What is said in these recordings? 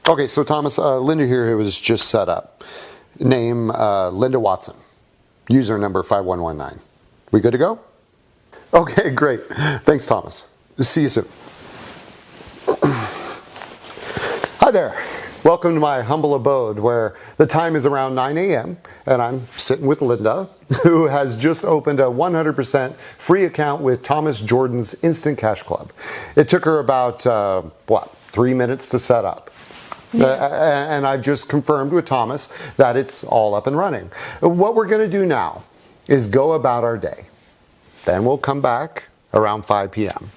Okay, so Thomas, Linda here was just set up. Name Linda Watson. User number 5119. We good to go? Okay, great. Thanks, Thomas. See you soon. Hi there. Welcome to my humble abode where the time is around 9 a.m. and I'm sitting with Linda, who has just opened a 100% free account with Thomas Jordan's Instant Cash Club. It took her about, 3 minutes to set up. Yeah. And I've just confirmed with Thomas that it's all up and running. What we're going to do now is go about our day. Then we'll come back around 5 p.m.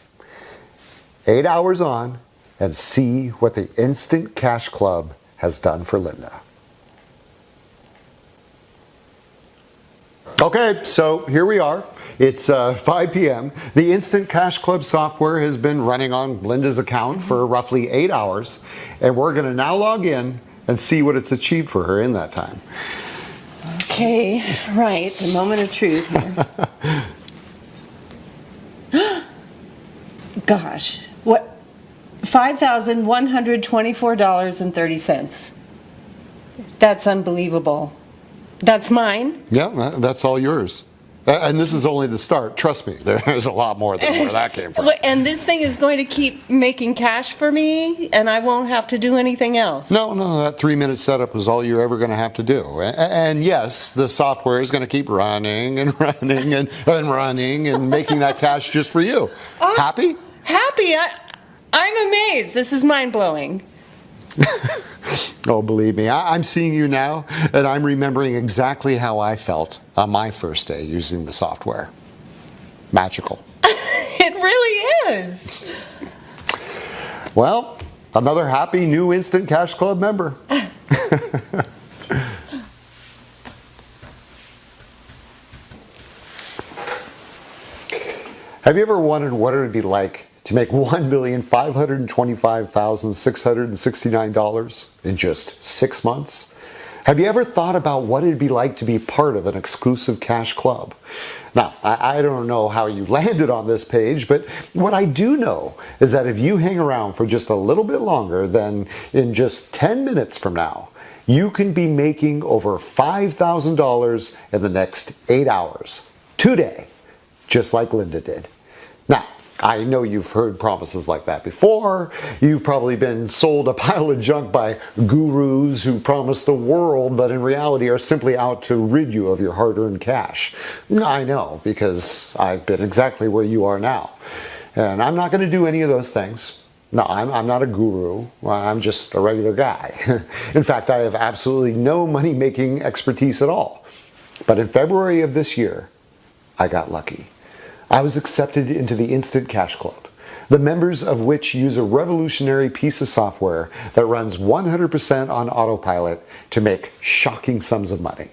8 hours on and see what the Instant Cash Club has done for Linda. Okay, so here we are. It's 5 p.m. The Instant Cash Club software has been running on Linda's account for roughly 8 hours, and we're going to now log in and see what it's achieved for her in that time. Okay, right, the moment of truth here. Gosh, what? $5,124.30. That's unbelievable. That's mine? Yeah, that's all yours. And this is only the start. Trust me, there's a lot more than where that came from. And this thing is going to keep making cash for me, and I won't have to do anything else? No, that 3-minute setup was all you're ever going to have to do. And yes, the software is going to keep running and running and running and making that cash just for you. Happy? Happy? I'm amazed. This is mind-blowing. Oh, believe me, I'm seeing you now, and I'm remembering exactly how I felt on my first day using the software. Magical. It really is. Well, another happy new Instant Cash Club member. Have you ever wondered what it would be like to make $1,525,669 in just 6 months? Have you ever thought about what it'd be like to be part of an exclusive cash club? Now, I don't know how you landed on this page, but what I do know is that if you hang around for just a little bit longer, then in just 10 minutes from now, you can be making over $5,000 in the next 8 hours, today, just like Linda did. Now, I know you've heard promises like that before. You've probably been sold a pile of junk by gurus who promise the world, but in reality are simply out to rid you of your hard-earned cash. I know, because I've been exactly where you are now. And I'm not going to do any of those things. No, I'm not a guru. I'm just a regular guy. In fact, I have absolutely no money-making expertise at all. But in February of this year, I got lucky. I was accepted into the Instant Cash Club, the members of which use a revolutionary piece of software that runs 100% on autopilot to make shocking sums of money.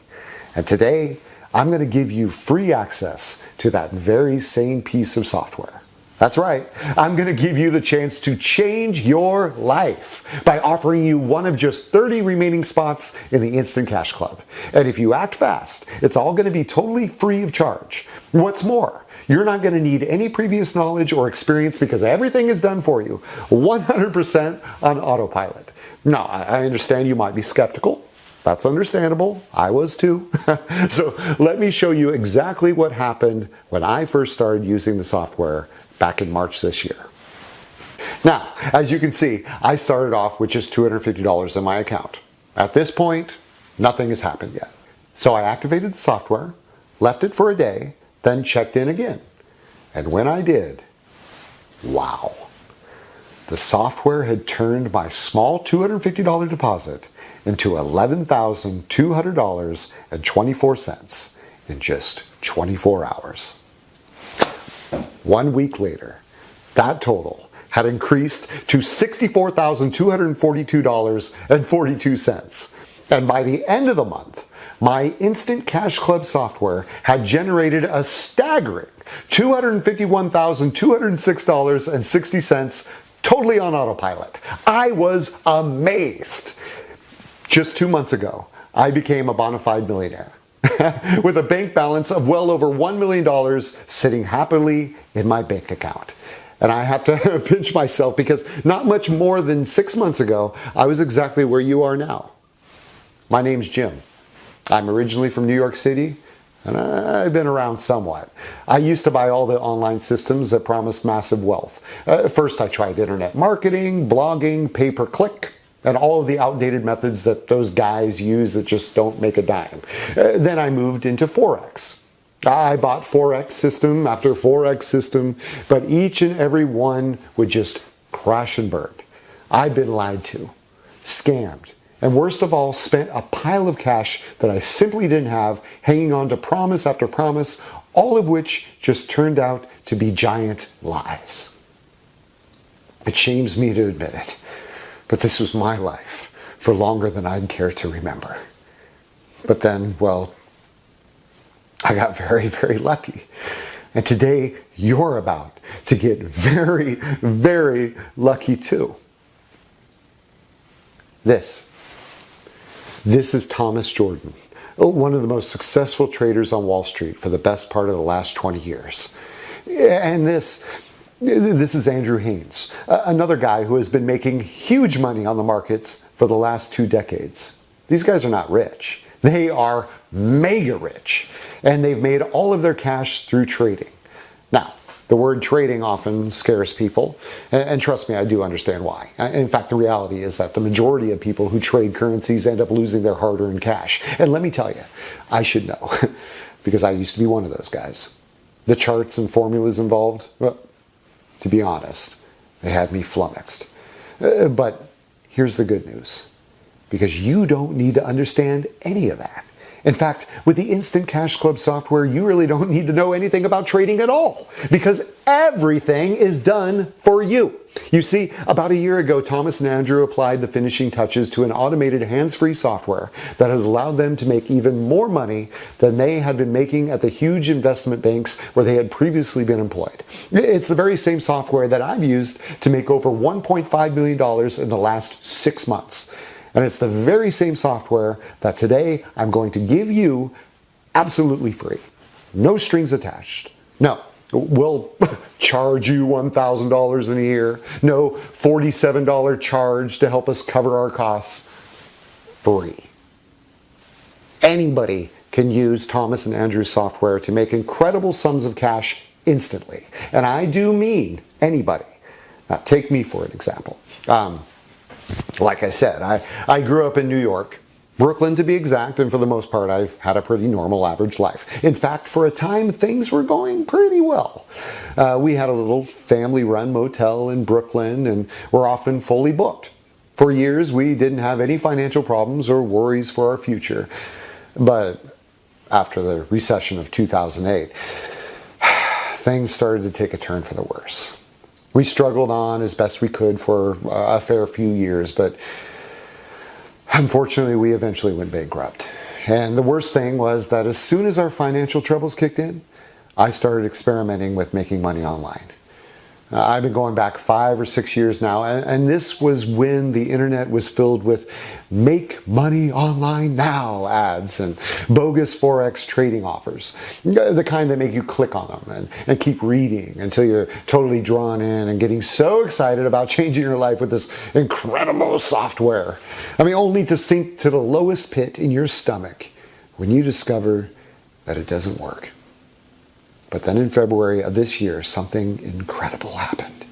And today, I'm going to give you free access to that very same piece of software. That's right, I'm going to give you the chance to change your life by offering you one of just 30 remaining spots in the Instant Cash Club. And if you act fast, it's all going to be totally free of charge. What's more, you're not going to need any previous knowledge or experience because everything is done for you, 100% on autopilot. Now, I understand you might be skeptical. That's understandable. I was too. So let me show you exactly what happened when I first started using the software back in March this year. Now, as you can see, I started off with just $250 in my account. At this point, nothing has happened yet. So I activated the software, left it for a day, then checked in again. And when I did, wow. The software had turned my small $250 deposit into $11,200.24 in just 24 hours. 1 week later, that total had increased to $64,242.42. And by the end of the month, my Instant Cash Club software had generated a staggering $251,206.60 totally on autopilot. I was amazed. Just 2 months ago, I became a bona fide millionaire with a bank balance of well over $1 million sitting happily in my bank account. And I have to pinch myself because not much more than 6 months ago, I was exactly where you are now. My name's Jim. I'm originally from New York City, and I've been around somewhat. I used to buy all the online systems that promised massive wealth. First, I tried internet marketing, blogging, pay-per-click, and all of the outdated methods that those guys use that just don't make a dime. Then I moved into Forex. I bought Forex system after Forex system, but each and every one would just crash and burn. I've been lied to, scammed, and worst of all, spent a pile of cash that I simply didn't have, hanging on to promise after promise, all of which just turned out to be giant lies. It shames me to admit it, but this was my life for longer than I'd care to remember. But then, well, I got very, very lucky. And today, you're about to get very, very lucky too. This is Thomas Jordan, one of the most successful traders on Wall Street for the best part of the last 20 years. And this is Andrew Haynes, another guy who has been making huge money on the markets for the last 2 decades. These guys are not rich. They are mega rich, and they've made all of their cash through trading. Now, the word trading often scares people, and trust me, I do understand why. In fact, the reality is that the majority of people who trade currencies end up losing their hard-earned cash. And let me tell you, I should know, because I used to be one of those guys. The charts and formulas involved, well, to be honest, they had me flummoxed. But here's the good news. Because you don't need to understand any of that. In fact, with the Instant Cash Club software, you really don't need to know anything about trading at all, because everything is done for you. You see, about a year ago, Thomas and Andrew applied the finishing touches to an automated hands-free software that has allowed them to make even more money than they had been making at the huge investment banks where they had previously been employed. It's the very same software that I've used to make over $1.5 million in the last 6 months. And it's the very same software that today I'm going to give you absolutely free. No strings attached. No, we'll charge you $1,000 in a year. No $47 charge to help us cover our costs. Free. Anybody can use Thomas and Andrew's software to make incredible sums of cash instantly. And I do mean anybody. Now, take me for an example. Like I said, I grew up in New York, Brooklyn to be exact, and for the most part I've had a pretty normal average life. In fact, for a time things were going pretty well. We had a little family-run motel in Brooklyn and were often fully booked. For years we didn't have any financial problems or worries for our future. But after the recession of 2008, things started to take a turn for the worse. We struggled on as best we could for a fair few years, but unfortunately we eventually went bankrupt. And the worst thing was that as soon as our financial troubles kicked in, I started experimenting with making money online. I've been going back 5 or 6 years now, and this was when the internet was filled with make money online now ads and bogus Forex trading offers. The kind that make you click on them and keep reading until you're totally drawn in and getting so excited about changing your life with this incredible software. I mean, only to sink to the lowest pit in your stomach when you discover that it doesn't work. But then in February of this year, something incredible happened.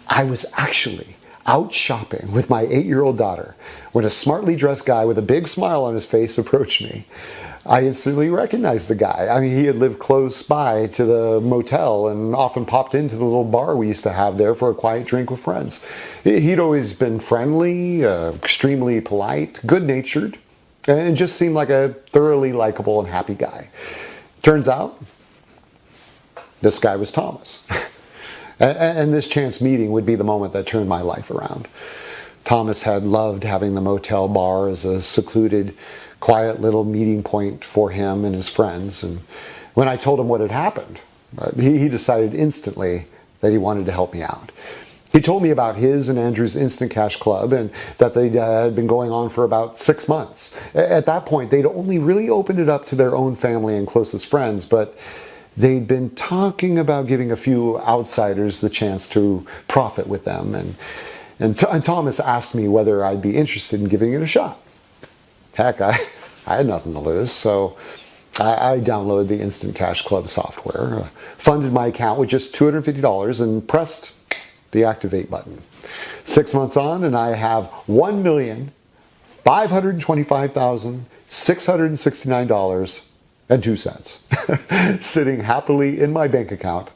I was actually out shopping with my 8-year-old daughter when a smartly dressed guy with a big smile on his face approached me. I instantly recognized the guy. I mean, he had lived close by to the motel and often popped into the little bar we used to have there for a quiet drink with friends. He'd always been friendly, extremely polite, good-natured, and just seemed like a thoroughly likable and happy guy. Turns out, this guy was Thomas. And this chance meeting would be the moment that turned my life around. Thomas had loved having the motel bar as a secluded, quiet little meeting point for him and his friends. And when I told him what had happened, he decided instantly that he wanted to help me out. He told me about his and Andrew's Instant Cash Club and that they had been going on for about 6 months. At that point, they'd only really opened it up to their own family and closest friends, but they'd been talking about giving a few outsiders the chance to profit with them. And Thomas asked me whether I'd be interested in giving it a shot. Heck, I had nothing to lose, so I downloaded the Instant Cash Club software, funded my account with just $250, and pressed the activate button. 6 months on, and I have $1,525,669.02 sitting happily in my bank account,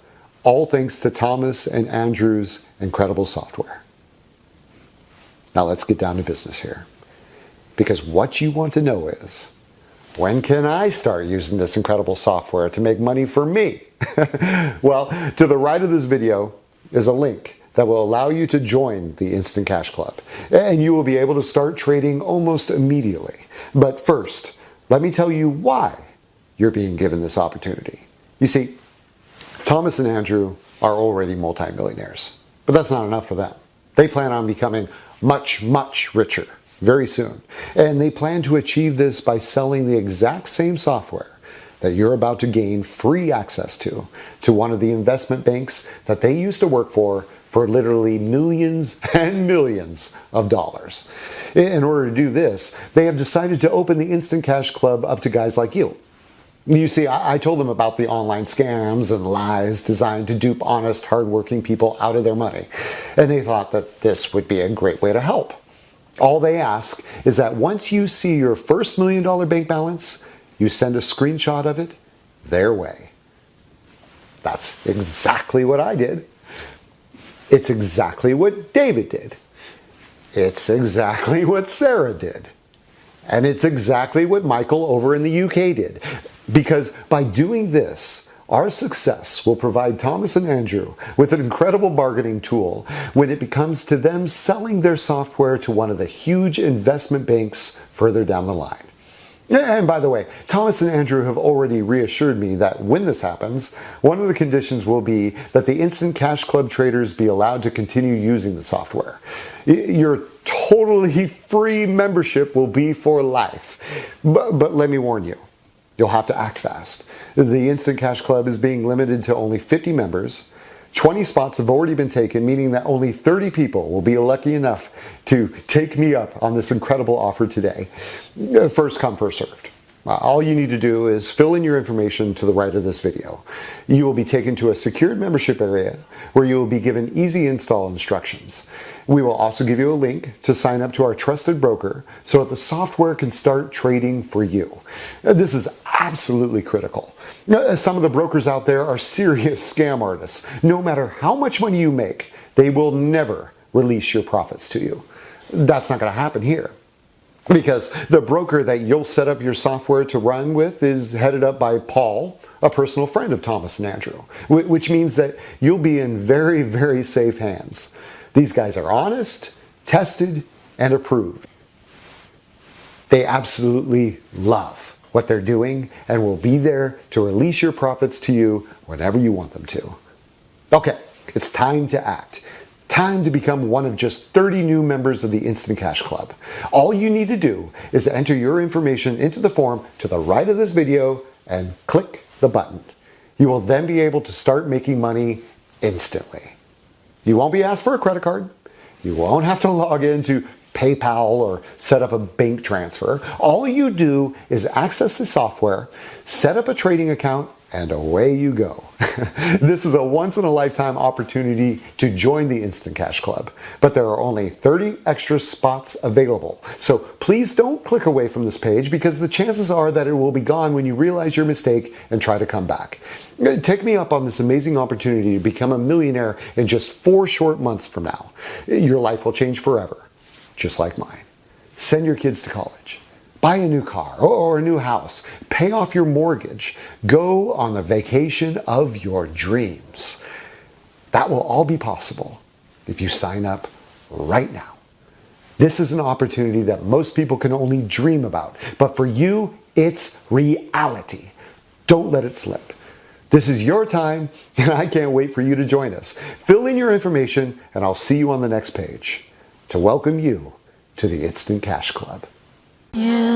all thanks to Thomas and Andrew's incredible software. Now let's get down to business here. Because what you want to know is, when can I start using this incredible software to make money for me? Well, to the right of this video is a link that will allow you to join the Instant Cash Club. And you will be able to start trading almost immediately. But first, let me tell you why you're being given this opportunity. You see, Thomas and Andrew are already multimillionaires, but that's not enough for them. They plan on becoming much, much richer very soon. And they plan to achieve this by selling the exact same software that you're about to gain free access to one of the investment banks that they used to work for literally millions and millions of dollars. In order to do this, they have decided to open the Instant Cash Club up to guys like you. You see, I told them about the online scams and lies designed to dupe honest, hardworking people out of their money. And they thought that this would be a great way to help. All they ask is that once you see your first $1 million bank balance, you send a screenshot of it their way. That's exactly what I did. It's exactly what David did. It's exactly what Sarah did. And it's exactly what Michael over in the UK did. Because by doing this, our success will provide Thomas and Andrew with an incredible bargaining tool when it comes to them selling their software to one of the huge investment banks further down the line. And by the way, Thomas and Andrew have already reassured me that when this happens, one of the conditions will be that the Instant Cash Club traders be allowed to continue using the software. Your totally free membership will be for life. But let me warn you, you'll have to act fast. The Instant Cash Club is being limited to only 50 members. 20 spots have already been taken, meaning that only 30 people will be lucky enough to take me up on this incredible offer today. First come, first served. All you need to do is fill in your information to the right of this video. You will be taken to a secured membership area where you will be given easy install instructions. We will also give you a link to sign up to our trusted broker so that the software can start trading for you. This is absolutely critical. Some of the brokers out there are serious scam artists. No matter how much money you make, they will never release your profits to you. That's not going to happen here. Because the broker that you'll set up your software to run with is headed up by Paul, a personal friend of Thomas and Andrew, which means that you'll be in very, very safe hands. These guys are honest, tested, and approved. They absolutely love what they're doing and will be there to release your profits to you whenever you want them to. Okay, it's time to act. Time to become one of just 30 new members of the Instant Cash Club. All you need to do is enter your information into the form to the right of this video and click the button. You will then be able to start making money instantly. You won't be asked for a credit card. You won't have to log into PayPal or set up a bank transfer. All you do is access the software, set up a trading account, and away you go. This is a once-in-a-lifetime opportunity to join the Instant Cash Club, but there are only 30 extra spots available. So please don't click away from this page because the chances are that it will be gone when you realize your mistake and try to come back. Take me up on this amazing opportunity to become a millionaire in just 4 short months from now. Your life will change forever, just like mine. Send your kids to college. Buy a new car or a new house. Pay off your mortgage. Go on the vacation of your dreams. That will all be possible if you sign up right now. This is an opportunity that most people can only dream about. But for you, it's reality. Don't let it slip. This is your time, and I can't wait for you to join us. Fill in your information, and I'll see you on the next page to welcome you to the Instant Cash Club. Yeah.